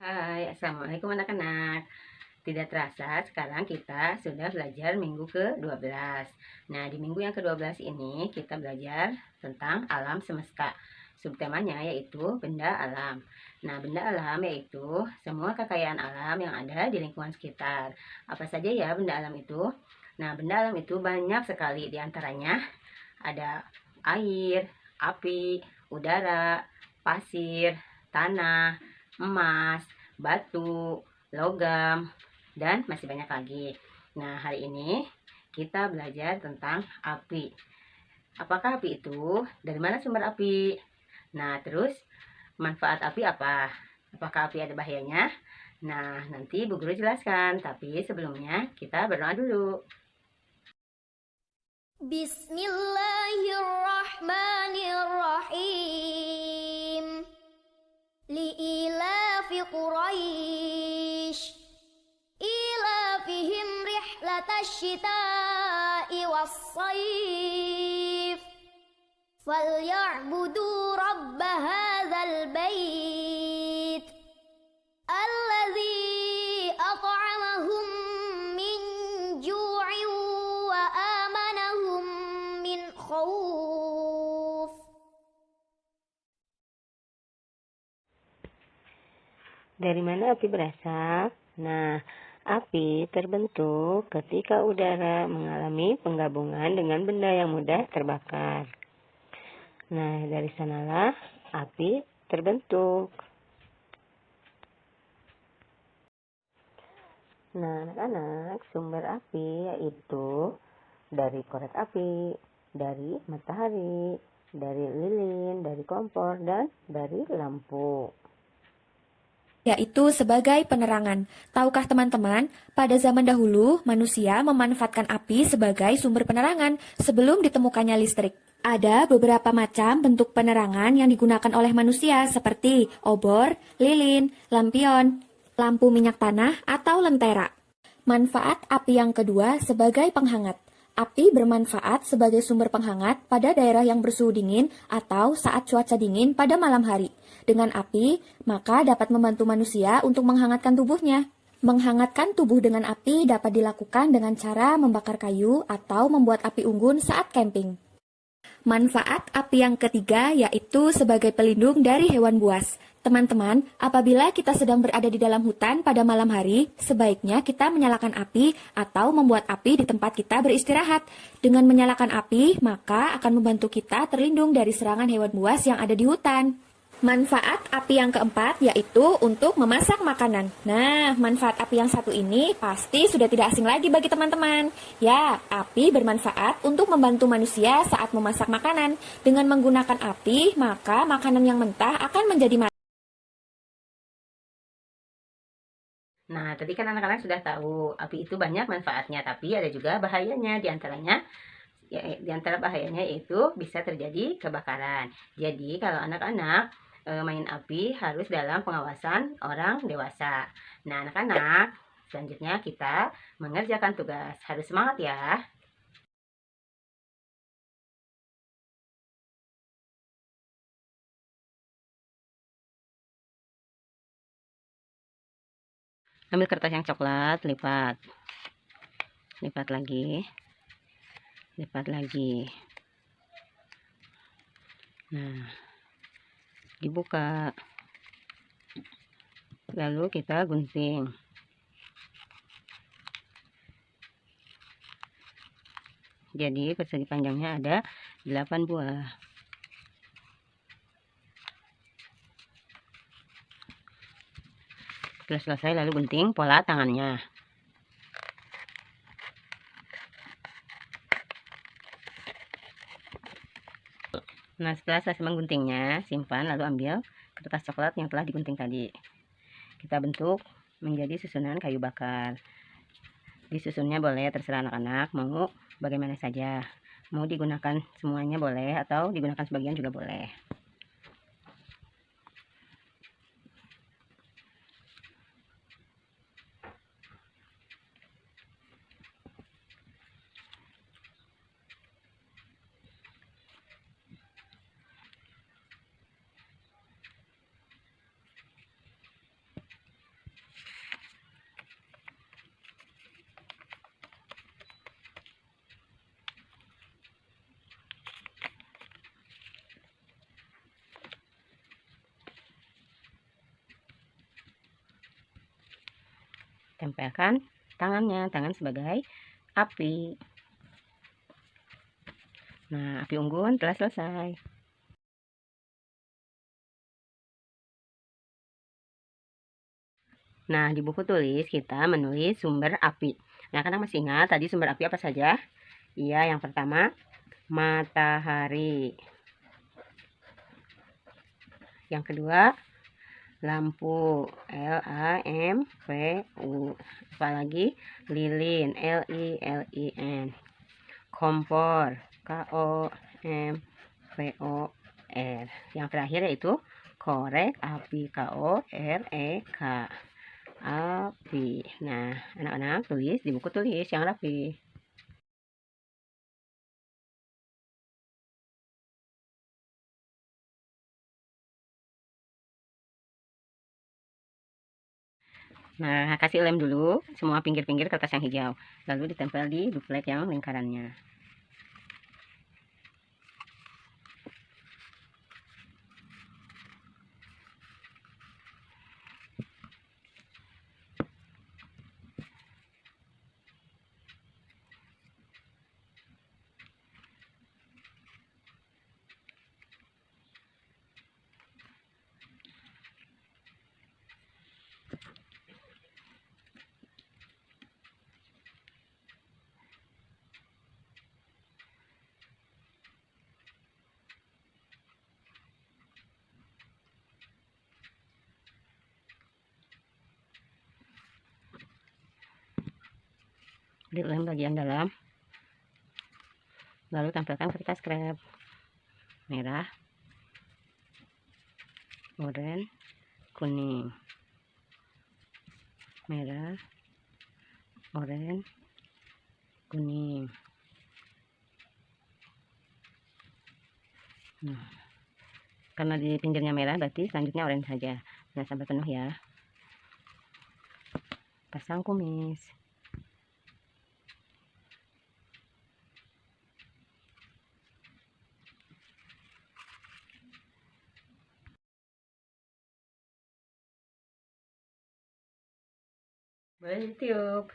Hai, Assalamualaikum anak-anak. Tidak terasa sekarang kita sudah belajar minggu ke-12. Nah, di minggu yang ke-12 ini kita belajar tentang alam semesta. Subtemanya yaitu benda alam. Nah, benda alam yaitu semua kekayaan alam yang ada di lingkungan sekitar. Apa saja ya benda alam itu? Nah, benda alam itu banyak sekali, di antaranya ada air, api, udara, pasir, tanah, emas, batu, logam, dan masih banyak lagi. Nah, hari ini kita belajar tentang api. Apakah api itu? Dari mana sumber api? Nah, terus manfaat api apa? Apakah api ada bahayanya? Nah, nanti Bu Guru jelaskan, tapi sebelumnya kita berdoa dulu. Bismillahirrahmanirrahim. Li'ilafi Quraisy ilafihim rihlatash shita'i was-sayf falya'budu rabb hadzal bait alladzi at'amahum min ju'in wa amanahum min khauf. Dari mana api berasal? Nah, api terbentuk ketika udara mengalami penggabungan dengan benda yang mudah terbakar. Nah, dari sanalah api terbentuk. Nah, anak-anak, sumber api yaitu dari korek api, dari matahari, dari lilin, dari kompor, dan dari lampu. Yaitu sebagai penerangan. Tahukah teman-teman, pada zaman dahulu manusia memanfaatkan api sebagai sumber penerangan sebelum ditemukannya listrik. Ada beberapa macam bentuk penerangan yang digunakan oleh manusia seperti obor, lilin, lampion, lampu minyak tanah, atau lentera. Manfaat api yang kedua sebagai penghangat. Api bermanfaat sebagai sumber penghangat pada daerah yang bersuhu dingin atau saat cuaca dingin pada malam hari. Dengan api, maka dapat membantu manusia untuk menghangatkan tubuhnya. Menghangatkan tubuh dengan api dapat dilakukan dengan cara membakar kayu atau membuat api unggun saat camping. Manfaat api yang ketiga yaitu sebagai pelindung dari hewan buas. Teman-teman, apabila kita sedang berada di dalam hutan pada malam hari, sebaiknya kita menyalakan api atau membuat api di tempat kita beristirahat. Dengan menyalakan api, maka akan membantu kita terlindung dari serangan hewan buas yang ada di hutan. Manfaat api yang keempat yaitu untuk memasak makanan. Nah, manfaat api yang satu ini pasti sudah tidak asing lagi bagi teman-teman. Ya, api bermanfaat untuk membantu manusia saat memasak makanan. Dengan menggunakan api, maka makanan yang mentah akan menjadi matang. Nah, tadi kan anak-anak sudah tahu api itu banyak manfaatnya, tapi ada juga bahayanya. Di antaranya, di antara bahayanya yaitu bisa terjadi kebakaran. Jadi, kalau anak-anak main api harus dalam pengawasan orang dewasa. Nah, anak-anak, selanjutnya kita mengerjakan tugas. Harus semangat ya. Ambil kertas yang coklat, lipat. Lipat lagi. Lipat lagi. Nah, dibuka. Lalu kita gunting. Jadi persegi panjangnya ada 8 buah. Setelah selesai lalu gunting pola tangannya. Nah, setelah selesai mengguntingnya, simpan lalu ambil kertas coklat yang telah digunting tadi. Kita bentuk menjadi susunan kayu bakar. Disusunnya boleh, terserah anak-anak mau bagaimana saja. Mau digunakan semuanya boleh atau digunakan sebagian juga boleh. tempelkan tangannya, tangan sebagai api. Nah, api unggun telah selesai. Nah, di buku tulis kita menulis sumber api. Nah, karena masih ingat tadi sumber api apa saja? Iya, yang pertama matahari. Yang kedua lampu, LAMPU. Apalagi lilin, LILIN. Kompor, KOMPOR. Yang terakhir yaitu korek api, KOREK. Api. Nah, anak-anak tulis di buku tulis yang rapi. Nah, kasih lem dulu semua pinggir-pinggir kertas yang hijau, lalu ditempel di duplek yang lingkarannya. Dilem bagian dalam, lalu tampilkan kertas krep merah, oranye, kuning, merah, oranye, kuning. Nah, karena di pinggirnya merah berarti selanjutnya oranye saja. Nah, sampai penuh ya. Pasang kumis. Boleh ditiup.